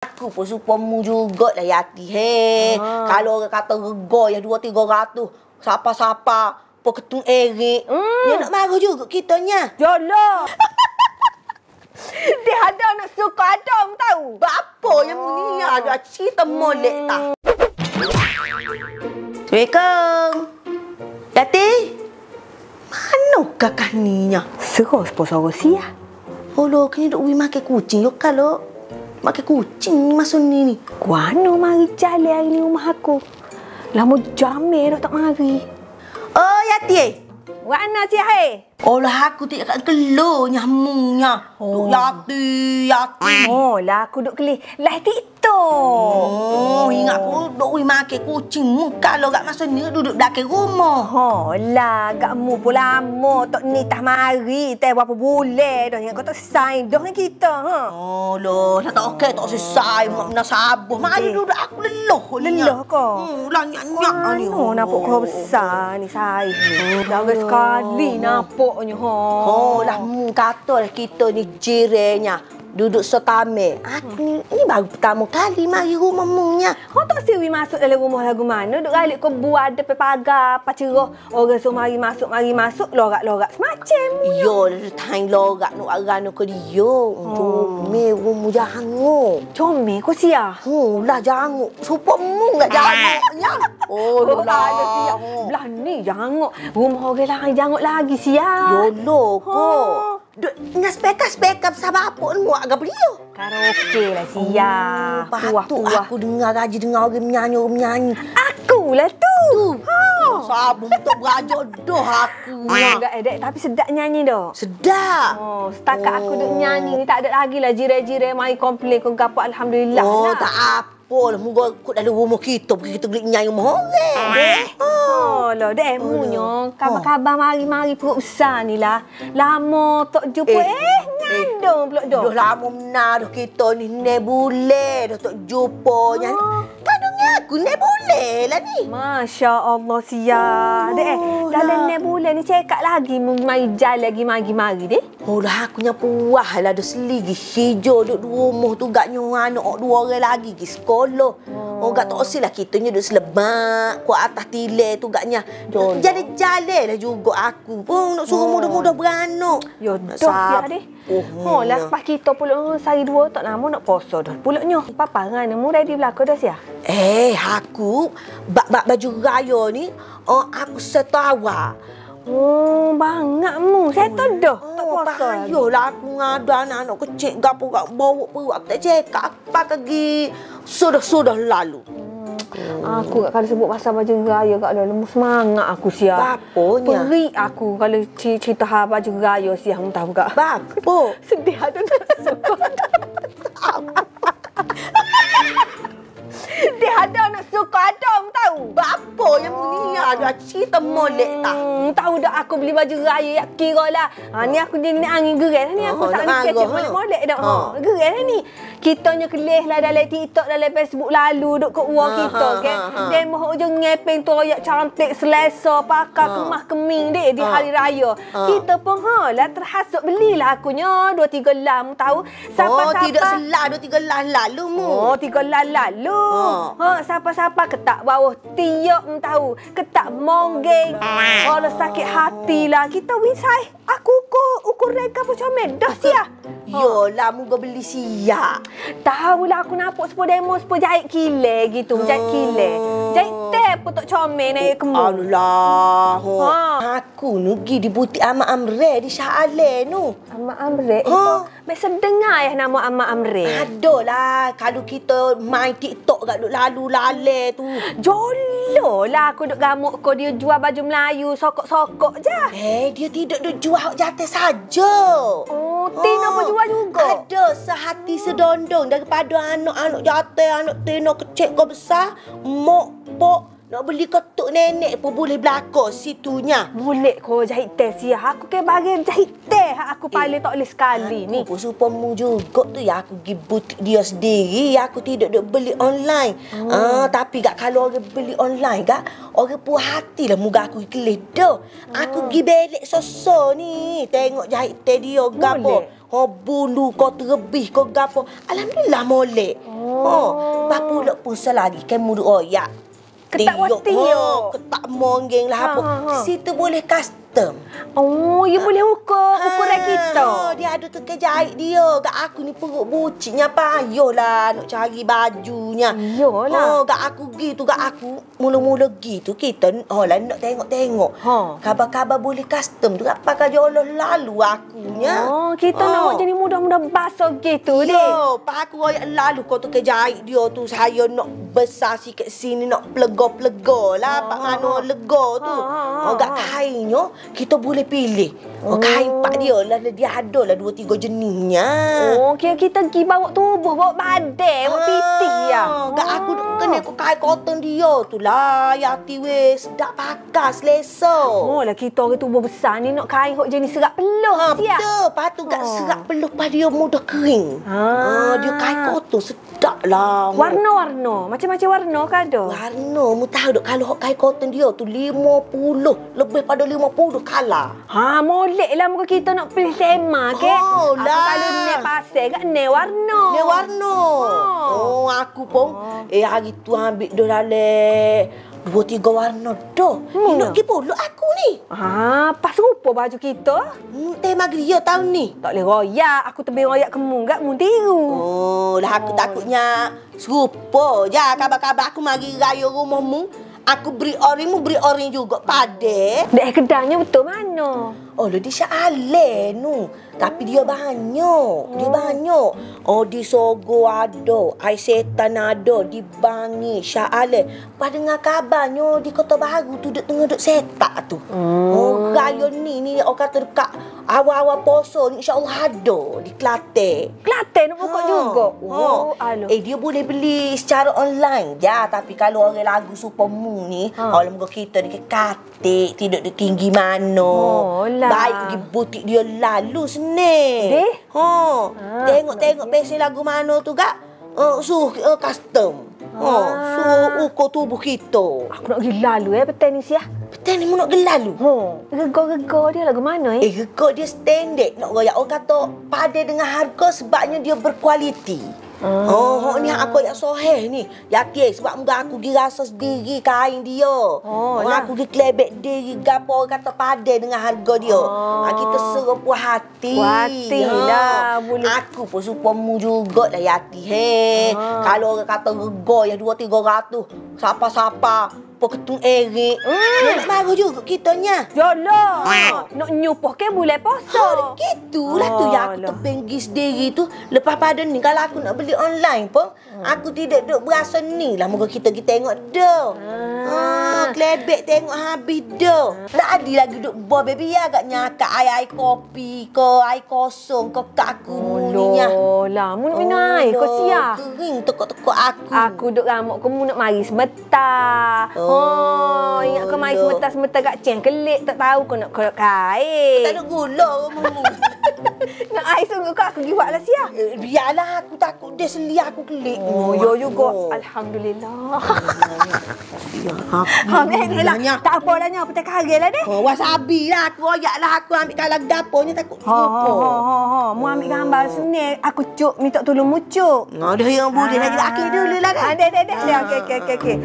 Aku pun supamu jugalah Yati. Kalau orang kata rego ya 200-300. Siapa-siapa Peketung Erik. Dia nak marah juga kitanya. Jolah. Dia ada nak suka Adam tahu. Apa yang ni ada cerita molek tak? Assalamualaikum. Yati. Manakah kahninya? Serus pun suara sia. Holo kini duk makan kucing yo kalau makan kucing masuk ni. Kuano mari jalan hari ni rumah aku. Lama jamil dok tak mari. Oh Yati. Wana sia he? Olah aku tak kat gelo nyamunya. Duk Yati. Oh lah aku duk kelih. Lah TikTok. Oh, ingat aku duk makan kucing kalau kat masa ni duduk dekat rumah. Oh lah, gakmu pun lama tok ni tak mari. Tak berapa bulan dah yang kau tak sign dah dengan kita. Oh loh, tak okey tak selesai mak nak sabar. Mari duduk aku leloh. Leloh kau. Lah nyak-nyak ni. Oh, nampak kau besar ni saya ni. Dah sekali nampaknya. Oh lah kata kita ni jirannya. Duduk setame. Aku ni baru pertama kali mari rumah munya. Kau tak siwi masuk dalam rumah lagu mana? Duk galik kau buat depan pagar, pacerah. Orang suruh mari masuk, lorak-lorak semacam. Yo, tang lorak nak arano ke dia. Comel rumah janguk. Comel kau sia. Lah janguk. Supamu enggak janguknya. Oh lah. Belah ni janguk. Rumah orang lain janguk lagi sia. Yo lo ko. Nak spekap sabar apa ni buat agak beliau. Karaoke lah sia. Puah-puah. Aku dengar dengar orang menyanyi. Akulah tu. Sabun untuk berjodoh aku. Enggak edek tapi sedap nyanyi dah. Sedap. Oh, setakat aku duk nyanyi ni tak ada lagi lah jiran-jiran mai komplain kau gapo alhamdulillah. Oh, tak apa lah. Moga kut dalam rumah kita pergi kita gelik nyanyi rumah orang. Oh, lah dek munyo. Kabar-kabar mari-mari perut besar ni lah. Lama tak jumpa ngandung pula dah. Dah lama benar dah kita ni nebule dah tak jumpa nya. Kadangnya aku nebule lah ni. Masya Allah sia. Dek dalam nebule ni cekak lagi mai jalan lagi mari-mari deh. Oh dah aku nya puah lah dah seligi hijau duduk rumah tu gaknya anak dua orang lagi pergi sekolah. Oh gak tak usah lah kitanya duduk selemak ku atas tiler tu gaknya. Jalan-jalan lah juga aku pun nak suruh mudah-mudah beranak. Yo dah sia deh. Oh lah lepas kita pula sehari dua tak lama nak puasa dah. Pulaknya papa ngana mu ready belaka dah sia. Aku baju raya ni aku setawa. Oh, bangakmu. Saya tahu dah. Tak puasa. Ayolah aku ngadu anak-anak kecil gapo gak bawa perut aku tak cekak. Aku pakai sudah lalu. Aku kalau sebut pasal baju raya kat dalam semangat aku sia. Baponya? Perik aku kalau cerita baju raya sia mu tahu gak. Bapo? Sedih ada nak suka. Dia ada nak suka Adam tahu. Bapo yang ni ada cerita molek tak? Tahu dah aku beli baju raya kira lah. Ni aku jenis angin gerai ni aku tak nak kecek molek-molek dah. Gerai lah ni. Kitanya kelih lah dalam TikTok, dalam Facebook lalu duk ke uang kita kan. Dan mahu ujung ngepeng tu royak cantik selesa pakai kemah keming dek di hari raya. Kita pun lah terhasut belilah akunya 2-3 lam tahu. Siapa-siapa tidak selah 2-3 lam lalu mu. 3 lam lalu. Siapa-siapa ketak bawah tiap tahu. Ketak monggeng. Kalau sakit hati lah kita wisai. Aku ukur reka pun comel dah sia. Yolah mu go beli siap. Tahulah aku nampak sepuluh demo sepuluh jahit kile gitu. Jahit kile. Jahit tep pun tak comel naik kemu. Allah. Aku nu pergi di butik Amak Amre di Shah Alam nu. Amak Amre? Biasa dengar ya nama Amak Amre. Adalah. Kalau kita main TikTok kat duk lalu lale tu. Jolo lah aku duk gamuk kau dia jual baju Melayu sokok-sokok je. Dia tidak duk jual jatuh saja. Tina pun jual juga. Ada sehati sedondong daripada anak-anak jatuh, anak Tina kecil ke besar. Mak, pok, nak beli ketuk nenek pun boleh belakang situnya. Boleh kau jahit teh sia. Aku ke bagi jahit teh. Aku paling tak boleh sekali ni. Aku supamu juga tu ya aku pergi butik dia sendiri. Aku tidak duk beli online. Tapi gak kalau orang beli online gak orang puas hati lah muka aku kelih dah. Aku pergi belek sosok ni. Tengok jahit teh dia gapo. bulu kau terlebih kau gapo. Alhamdulillah molek. Bapa pula pun selagi kamu royak. Ketak wati yo. Ketak monggeng lah apa. Situ boleh custom. Oh, you boleh ukur ukuran kita. Dia ada tukang jahit dia. Gak aku ni perut buciknya payahlah nak cari bajunya. Iyalah. Gak aku gitu, gak aku mula-mula gitu kita lah nak tengok-tengok. Khabar-khabar boleh custom tu gak pakai jolos lalu akunya. Kita nak jadi mudah-mudah basah gitu deh. Pak aku royak lalu kau tukang jahit dia tu saya nak besar sikit sini nak plega-plega lah pak mano lega tu. Gak kainnya kita boleh pilih. Kain pak dia lah dia ada lah 2-3 jenisnya. Kira kita pergi bawa tubuh, bawa badan, bawa pitih ya. Gak aku kena aku kain cotton dia tu lah. Yati weh sedap pakai selesa. Lah kita orang tubuh besar ni nak kain hok jenis serat peluh siap. Betul. Lepas tu gak serat peluh pada dia mudah kering. Dia kain cotton sedap lah. Warna-warna, macam-macam warna kan ada? Warna, mu tahu dok kalau kain cotton dia tu 50, lebih pada 50 kala. Molek lah muka kita nak pilih tema ke? Aku kalau ni pasal kat ni warna. Ni warna. Aku pun hari tu ambil dah dalam 2-3 warna dah. Nak pergi pulak aku ni. Pas rupa baju kita. Tema dia tahun ni. Tak boleh royak. Aku tebing royak kemu kat mu tiru. Lah aku takutnya serupa je. Kabar-kabar aku mari raya rumahmu. Aku beri orang, mu beri orang juga pada. Dek kedainya betul mana? Dia Syah Ale nu. Tapi dia banyak. Dia banyak. Di Sogo ada. Ai Setan ada. Di Bangi, Syah Ale. Pada dengar kabarnya di Kota Baru tu tengah duk setak tu. Raya ni orang kata dekat awal-awal puasa ni insya-Allah ada di Kelantan. Kelantan nak buka juga. Dia boleh beli secara online je. Tapi kalau orang lagu Supermoon ni, kalau muka kita ni Katik, tidak di tinggi mana. Baik pergi butik dia lalu seni. Tengok besi lagu mana tu gak. Suruh custom. Suruh ukur tubuh kita. Aku nak pergi lalu betul ni siah. Betul ni mu nak pergi lalu. Rega-rega dia lagu mana rega dia standard nak royak. Orang kata pada dengan harga sebabnya dia berkualiti. Ni aku yang soheh ni. Yakin sebab muka aku pergi rasa sendiri kain dia. Aku pergi kelebek diri gapo orang kata pada dengan harga dia. Kita seru puas hati. Puas hati lah. Aku pun supamu jugalah Yati. Kalau orang kata rega yang 200-300 siapa-siapa ketung Erik. Nak baru juga kitanya. Yalah. Nak nyupuh ke bulan puasa. Gitulah tu yang aku terpenggi sendiri tu. Lepas pada ni kalau aku nak beli online pun, aku tidak duk berasa ni lah. Moga kita tengok dah. Kelebek tengok habis dah. Tak ada lagi duk buah baby agaknya kat air kopi ke air kosong ke kat aku ni. Lah, mu nak minum air kau siap. Kering tekuk-tekuk aku. Aku duk ramuk kamu nak mari sebentar. Ingat kau mari sebentar kat ceng kelik tak tahu kau nak kolok kain. Tak ada gula kamu. Nak air sungguh kau aku pergi buatlah siap. Biarlah aku takut dia selia aku kelik. Yo juga. Alhamdulillah. Tak apa lah nyok petai kari lah deh. Wasabi lah aku royak lah aku ambil kalang dapurnya takut serupa. Mu ambil gambar sini aku cuk minta tolong mu cuk. Dia yang boleh lagi laki dulu lah kan. Dek. Okey.